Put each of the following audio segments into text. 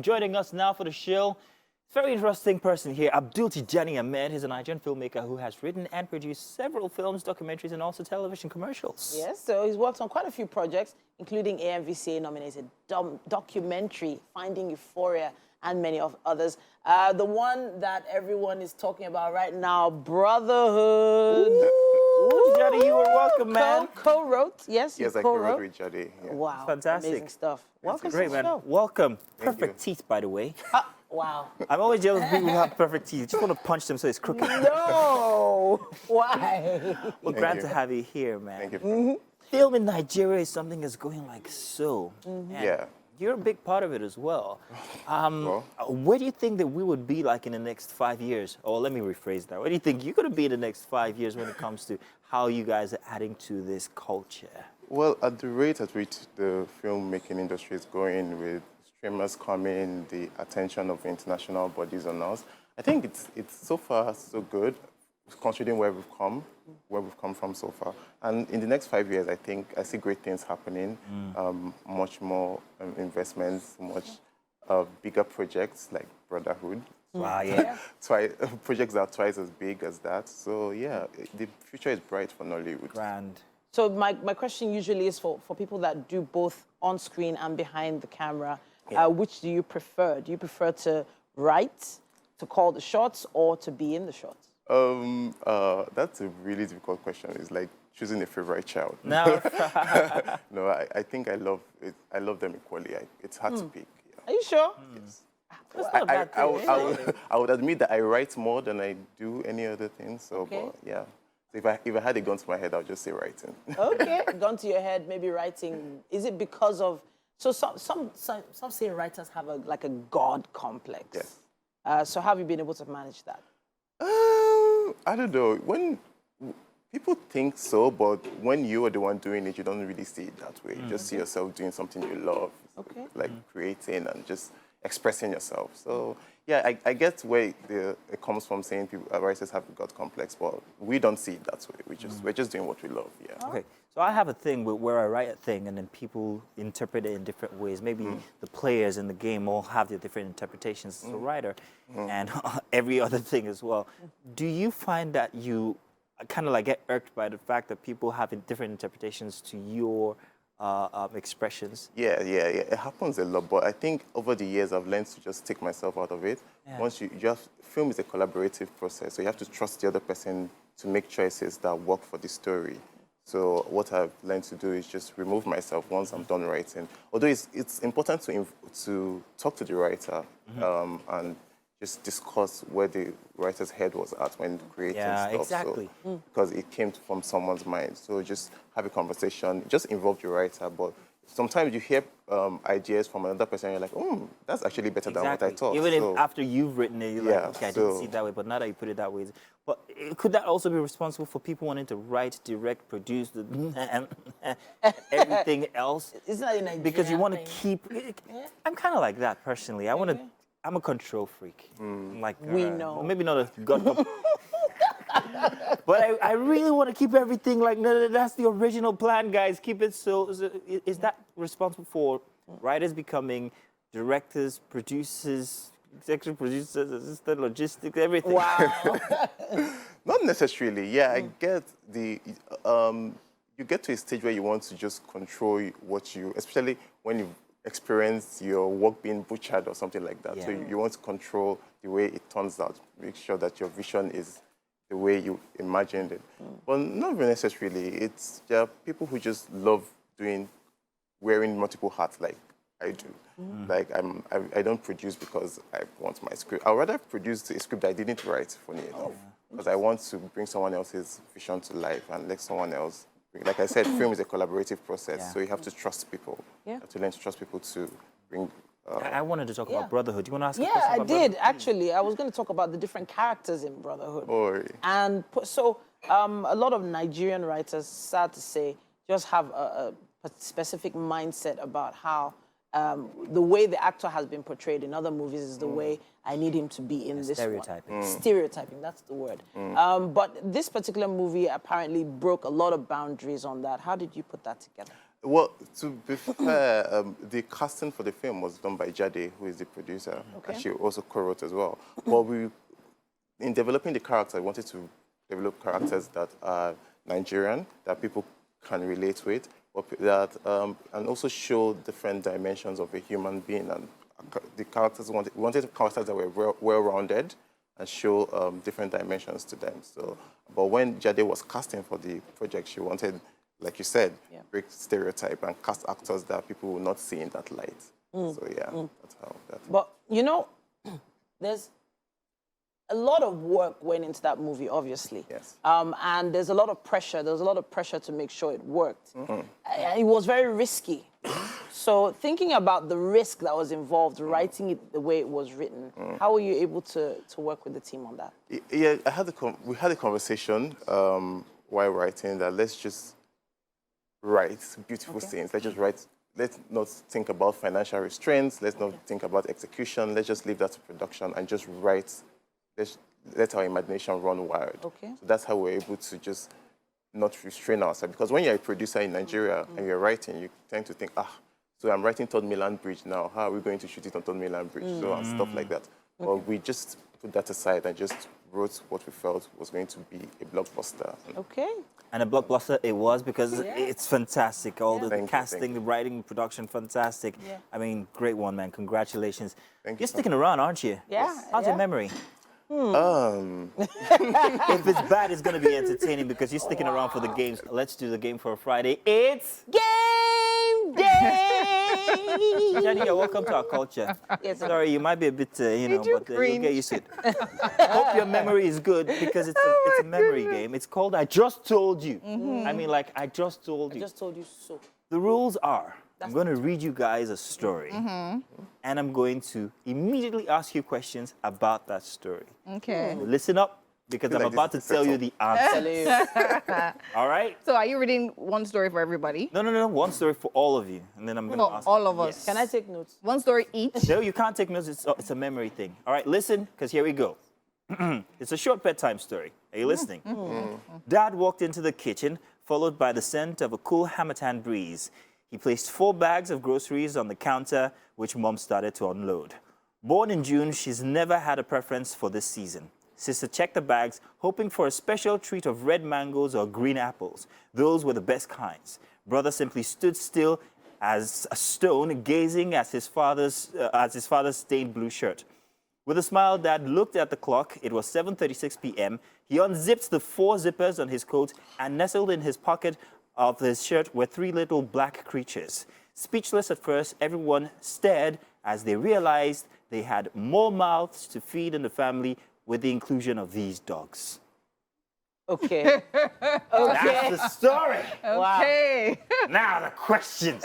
Joining us now for the show, very interesting person here, Abdul Tijani-Ahmed. He's a Nigerian filmmaker who has written and produced several films, documentaries, and also television commercials. Yes, so he's worked on quite a few projects, including AMVCA nominated documentary, Finding Euphoria, and many of others. The one that everyone is talking about right now, Brotherhood. Ooh, Tijani, you are welcome, man. Co-wrote, yes, Yes, I co-wrote with Jadi. Yeah. Wow, Fantastic. amazing stuff. Welcome Great, to the man. show. Welcome. Thank Perfect you. teeth, by the way. Wow. I'm always jealous of people who have perfect teeth. Just want to punch them so it's crooked. No, why? Well, glad to have you here, man. Thank you. Film in Nigeria is something that's going like so. And Yeah. You're a big part of it as well. Well. Where do you think that we would be like in the next 5 years? Or let me rephrase that. Where do you think you're going to be in the next 5 years when it comes to how you guys are adding to this culture? Well, at the rate at which the filmmaking industry is going, with streamers coming, the attention of international bodies on us, I think it's so far so good, considering where we've come from so far. And in the next 5 years, I think I see great things happening, much more investments, much bigger projects like Brotherhood. Wow, yeah. Projects that are twice as big as that. So yeah, the future is bright for Nollywood. Grand. So my question usually is for people that do both on screen and behind the camera, which do you prefer? Do you prefer to write, to call the shots, or to be in the shots? That's a really difficult question. It's like choosing a favorite child. No. No, I think I love it. I love them equally. It's hard to pick. Yeah. Are you sure? Yes. That's not a bad thing. I would admit that I write more than I do any other thing. So, Okay. but yeah. So if I had a gun to my head, I would just say writing. Okay, gun to your head, maybe writing. Is it because of, so some say writers have like a God complex. Yes. So how have you been able to manage that? I don't know. When people think so, but when you are the one doing it, you don't really see it that way. You just see yourself doing something you love, like creating and just expressing yourself. So yeah, I get where it comes from, saying writers have a God complex, but we don't see it that way. We're just doing what we love. Yeah. Okay, so I have a thing where I write a thing and then people interpret it in different ways. Maybe the players in the game all have their different interpretations as a writer, and every other thing as well. Do you find that you kind of like get irked by the fact that people have different interpretations to your expressions? Yeah. It happens a lot, but I think over the years I've learned to just take myself out of it. Yeah. Once film is a collaborative process, so you have to trust the other person to make choices that work for the story. So what I've learned to do is just remove myself once I'm done writing. Although it's important to talk to the writer and just discuss where the writer's head was at when creating stuff. Exactly. So, because it came from someone's mind. So just have a conversation, just involve the writer. But sometimes you hear ideas from another person and you're like, oh, that's actually better than what I thought. Even if after you've written it, you're like, okay, I didn't see it that way, but now that you put it that way. But could that also be responsible for people wanting to write, direct, produce, everything else? Isn't that a Nigerian Because you want to thing? keep... I'm kind of like that, personally. I'm a control freak. Like, We know. Well, maybe not a God. But I really want to keep everything like, no, that's the original plan, guys. Keep it so is that responsible for writers becoming directors, producers, executive producers, assistant, logistics, everything? Wow. Not necessarily. Yeah, I get you get to a stage where you want to just control especially when you experience your work being butchered or something like that. Yeah. So you want to control the way it turns out, make sure that your vision is the way you imagined it. But not necessarily. It's there are people who just love wearing multiple hats like I do. Like I don't produce because I want my script. I'd rather produce a script that I didn't write, funny enough, because I want to bring someone else's vision to life and let someone else. Like I said, film is a collaborative process, so you have to trust people. Yeah. You have to learn to trust people to bring. I wanted to talk about Brotherhood. Do you want to ask a Yeah, question I about did, Brotherhood? actually. I was going to talk about the different characters in Brotherhood. And so a lot of Nigerian writers, sad to say, just have a specific mindset about how the way the actor has been portrayed in other movies is the way I need him to be in this stereotyping. one. Stereotyping, that's the word. But this particular movie apparently broke a lot of boundaries on that. How did you put that together? Well, to be fair, the casting for the film was done by Jade, who is the producer. Okay. And she also co-wrote as well. But in developing the character, I wanted to develop characters that are Nigerian, that people can relate with, and also show different dimensions of a human being. And the characters wanted characters that were well-rounded and show different dimensions to them. So, but when Jade was casting for the project, she wanted, like you said, break stereotype and cast actors that people will not see in that light. So yeah, that's how that. But you know, there's a lot of work went into that movie, obviously. Yes. And there's a lot of pressure. There was a lot of pressure to make sure it worked. It was very risky. So thinking about the risk that was involved, writing it the way it was written, how were you able to work with the team on that? Yeah, we had a conversation while writing that let's just write beautiful scenes. Let's just write. Let's not think about financial restraints. Let's not think about execution. Let's just leave that to production and just write. Let's let our imagination run wild. Okay. So that's how we're able to just not restrain ourselves. Because when you're a producer in Nigeria and you're writing, you tend to think, so I'm writing Third Mainland Bridge now. How are we going to shoot it on Third Mainland Bridge? So and stuff like that. But we just put that aside and just wrote what we felt was going to be a blockbuster. Okay. And a blockbuster it was because it's fantastic. All the casting, the writing, the production, fantastic. Yeah. I mean, great one, man. Congratulations. Thank you. You're sticking around, aren't you? Yeah. How's your memory? If If it's bad, it's going to be entertaining because you're sticking around for the games. Let's do the game for a Friday. It's Game day! Jenny, you're welcome to our culture. Yes, sir. Sorry, you might be a bit, but you'll get used to it. Hope your memory is good because it's a memory game. It's called I Just Told You. I mean, like, I just told I you. just told you so. The rules are, I'm going to read you guys a story, and I'm going to immediately ask you questions about that story. Okay. So listen up, because I'm about to tell you the answer. All right? So are you reading one story for everybody? No. One story for all of you, and then I'm going to For ask all of us. Yes. Can I take notes? One story each? No, you can't take notes. It's a memory thing. All right, listen, because here we go. It's a short bedtime story. Are you listening? Dad walked into the kitchen, followed by the scent of a cool Hamilton breeze. He placed 4 bags of groceries on the counter, which Mom started to unload. Born in June, she's never had a preference for this season. Sister checked the bags, hoping for a special treat of red mangoes or green apples. Those were the best kinds. Brother simply stood still as a stone, gazing at his father's stained blue shirt. With a smile, Dad looked at the clock. It was 7:36 p.m. He unzipped the 4 zippers on his coat, and nestled in his pocket of his shirt were 3 little black creatures. Speechless at first, everyone stared as they realized they had more mouths to feed in the family with the inclusion of these dogs. Okay. That's the story. Okay. Now the questions.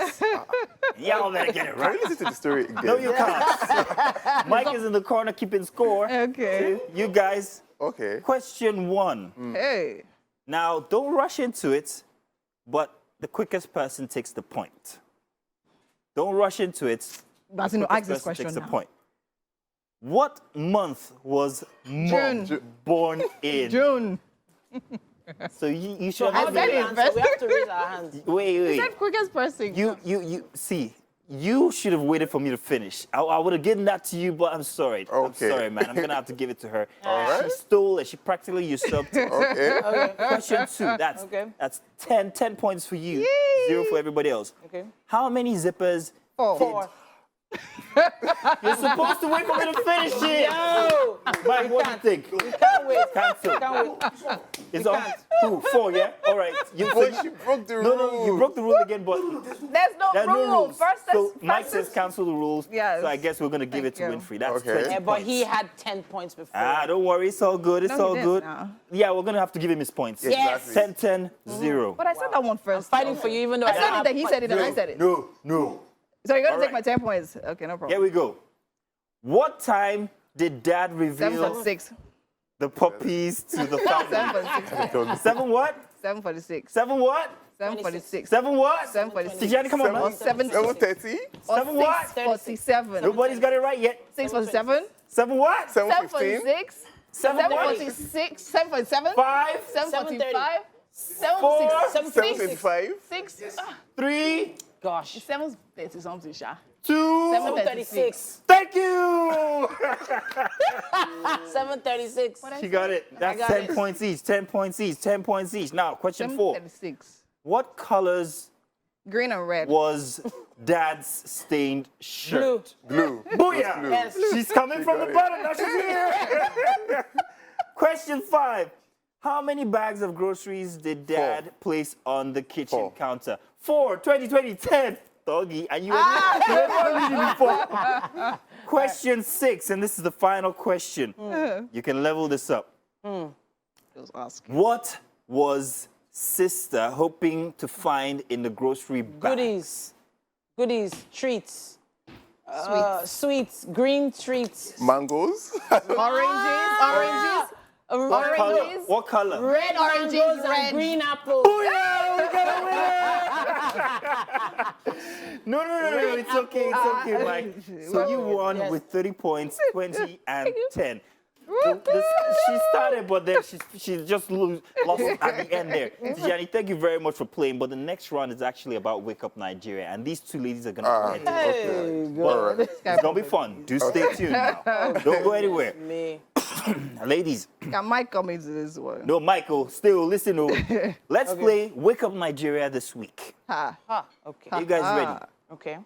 Y'all better get it Can right. we listen to the story again? No, you can't. Mike is in the corner keeping score. Okay. You guys, Okay. question 1. Hey. Now, don't rush into it, but the quickest person takes the point. Don't rush into it. But you know, ask this question Takes the now. point. What month was Mom born in? June. So you should I have said it So we have to raise our hands. Wait. That quickest person. You see, you should have waited for me to finish. I would have given that to you, but I'm sorry. I'm Okay. sorry, man. I'm gonna have to give it to her. right. She stole it. She practically usurped it. Okay. Question 2. That's 10 points for you. 0 for everybody else. Okay. How many zippers? 4. You're supposed to wait for me to finish it. No! Mike, what do you think? Can't wait. Cancel. Can't wait. It's on 2, 4, yeah? All right. You But she broke the rule. No, you broke the rule again, but There's no there's rule. no rules. First, So Mike says cancel the rules. Yes. So I guess we're going to give it to Thank you. Winfrey. That's Okay. 20 Yeah, but points. he had 10 points before. Don't worry. It's all good. It's No, he all didn't, good. no. Yeah, we're going to have to give him his points. Yes. 10, 0. But I said that one first. Fighting for you, even though I said it, that he said it, and I said it. No. So you're going All to take right. my 10 points. Okay, no problem. Here we go. What time did Dad reveal 7:46. the puppies to the family? 7:46. 7 what? 7:46. 7 what? 7:46. 7 what? 7:46. Tijani, come on, man. 7:30. 7 what? 6:47. Nobody's got it right yet. 6:47. 7 what? 7:15. 7:46. 7 what? 7:46. 7:47. 5? 7:45. 4, 7:36. 7:35, 6. 3, Gosh. 7:30 something, Sha. 2. 7:36. Thank you. 7:36. She got it. That's got 10 it. points each. 10 points each. 10 points each. Now, question 4. 7:36. What colors Green and red. was Dad's stained shirt? Blue. Booyah! Blue. Yes. She's coming from the got it. bottom. Now she's here. Question 5. How many bags of groceries did Dad place on the kitchen 4. counter? 4. 20, 10. Doggy. And you were not leading before. Question 6. And this is the final question. You can level this up. Just asking. What was Sister hoping to find in the grocery bag? Goodies, treats. Sweets, green treats. Mangoes. Oranges. What color? What color? Red Oranges, mangoes and red. green apples. Booyah! We got a winner! No, it's okay, Mike. So you won Yes. with 30 points, 20 and 10. She started, but then she just lost at the end there. Tijani, thank you very much for playing. But the next round is actually about Wake Up Nigeria, and these two ladies are gonna play. Hey, But it's gonna be fun. Do stay tuned now. Don't go anywhere, me. ladies. Can Mike come into this one? No, Michael, still listen. Let's play Wake Up Nigeria this week. Ha. Okay. Are you guys ready? Okay.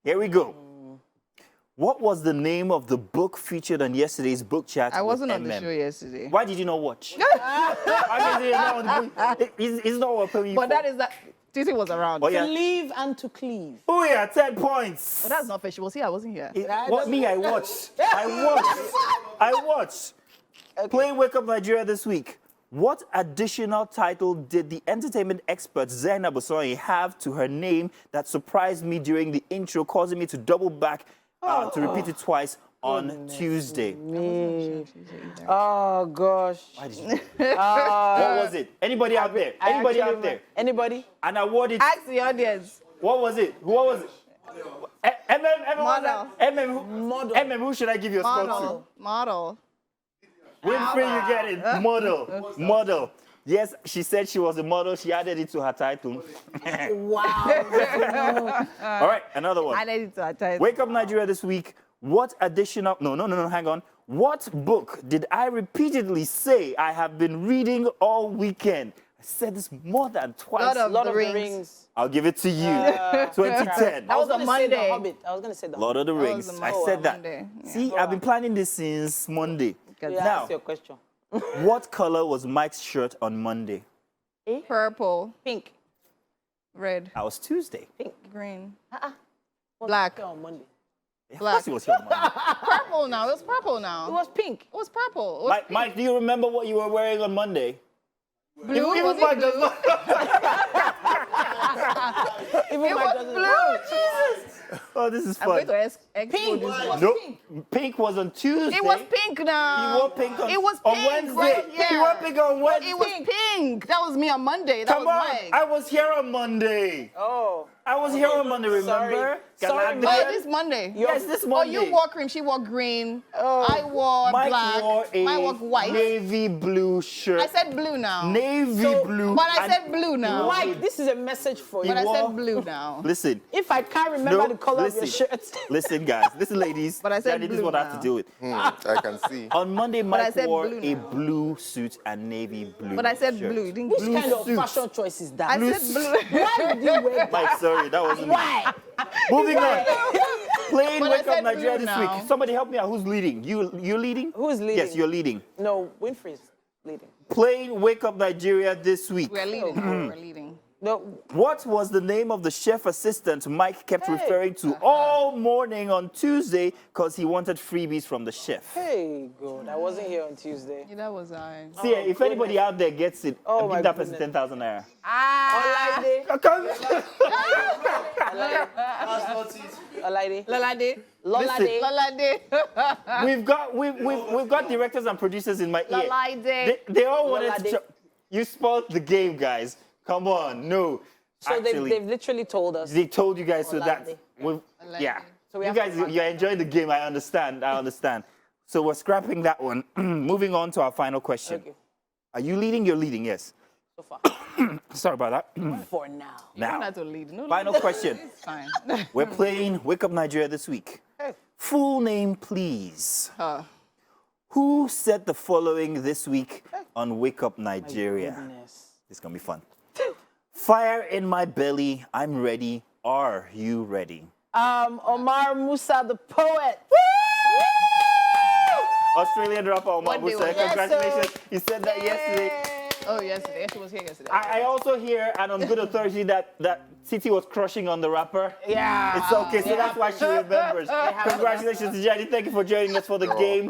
Here we go. What was the name of the book featured on yesterday's book chat? I wasn't with on the MM? show yesterday. Why did you not watch? It's not what paying But that is that. Titi was around. Oh, To yeah. leave and to cleave. Oh yeah, 10 points. But that's not fair. She was here. I wasn't here. What me? I watched. I watched. Playing Wake Up Nigeria this week. What additional title did the entertainment expert Zainab Osoi have to her name that surprised me during the intro, causing me to double back to repeat it twice on Tuesday? Oh gosh. Why did you? What was it? Anybody out there? Anybody out there? Anybody? And awarded. Ask the audience. What was it? What was it? Model. MM, who should I give you a spot to? Model. Winfrey, you get it. Model. Yes, she said she was a model. She added it to her title. Wow. All right, another one. I need to attend. Wake Up Nigeria this week. What additional... No, hang on. What book did I repeatedly say I have been reading all weekend? I said this more than twice. Lord of Lord the of the Rings. Rings. I'll give it to you. 2010. That was gonna on say The Monday. Hobbit. I was going to say The Lord of the was Rings. the I Monday. said that. Monday. Yeah. See, I've been planning this since Monday. Yeah, Now, ask your question. what color was Mike's shirt on Monday? Purple. Pink. Red. That was Tuesday. Green. What's Black. on Monday? Of course it was here on Monday. Purple now. It was purple now. It was pink. It was purple. It was Mike, do you remember what you were wearing on Monday? blue. Even Was Mike it does blue? not- Even It Mike was doesn't- blue. Oh, this is I'm going fun. to export this one. Nope. Pink was on Tuesday. It was pink now. You wore pink on, It was on pink Wednesday. right here. You wore pink on Wednesday. It was pink. That was me on Monday. That Come was on. Mike. I was here on Monday. Oh. I was here on Monday, remember? Sorry, Galadriel. Mike. Oh, this Monday. Yes, this Oh, Monday. you wore cream. She wore green. I wore Mike black. wore a Mine wore white. navy blue shirt. I said blue now. Navy blue. But I and- said blue now. Mike, this is a message for you. But I wore- said blue now. Listen. If I can't remember the color of your shirt. Listen, guys. Listen, ladies. But I said Daddy, this is blue what I have to now. do with. I can see. On Monday, I Mike said wore blue a now. blue suit and navy blue But I said shirt. blue. You didn't Which Blue kind of suit. fashion choice is that? I said blue. Why did you wear that? Mike, sorry, that wasn't me. Why? Moving on. Playing But I Wake Up said Nigeria blue this now. week. Somebody help me out. Who's leading? You leading? Who's leading? Yes, you're leading. No, Winfrey's leading. Playing Wake Up Nigeria this week. We're leading. We're leading. No, What was the name of the chef assistant Mike kept referring to all morning on Tuesday because he wanted freebies from the chef? hey, God, I wasn't here on Tuesday. Yeah, that was I. See, if anybody out there gets it, Oh, my give that person goodness. 10,000 naira. Olaide, Olaide, Lalade. Lolade. Lalade. we've got directors and producers in my ear. Lalade. They all wanted Lolade. to. You spoiled the game, guys. Come on, no. So Actually, they've literally told us. they told you guys so that Lolade. yeah. So we You have to guys, mark you're enjoying the game. I understand. So we're scrapping that one. Moving on to our final question. Okay. Are you leading? You're leading, yes. So far. Sorry about that. For now. You're Now, not to lead. No, final no, question. It's fine. We're playing Wake Up Nigeria this week. Full name, please. Who said the following this week on Wake Up Nigeria? Goodness. It's going to be fun. Fire in my belly, I'm ready. Are you ready? Omar Musa, the poet. Australian rapper Omar One day, Musa, one day. congratulations. He said that yesterday. Oh, yesterday. She was here yesterday. I also hear, and on good authority, that Titi was crushing on the rapper. Yeah. It's okay, so that's why she remembers. Congratulations, Tijani. Thank you for joining us for the game.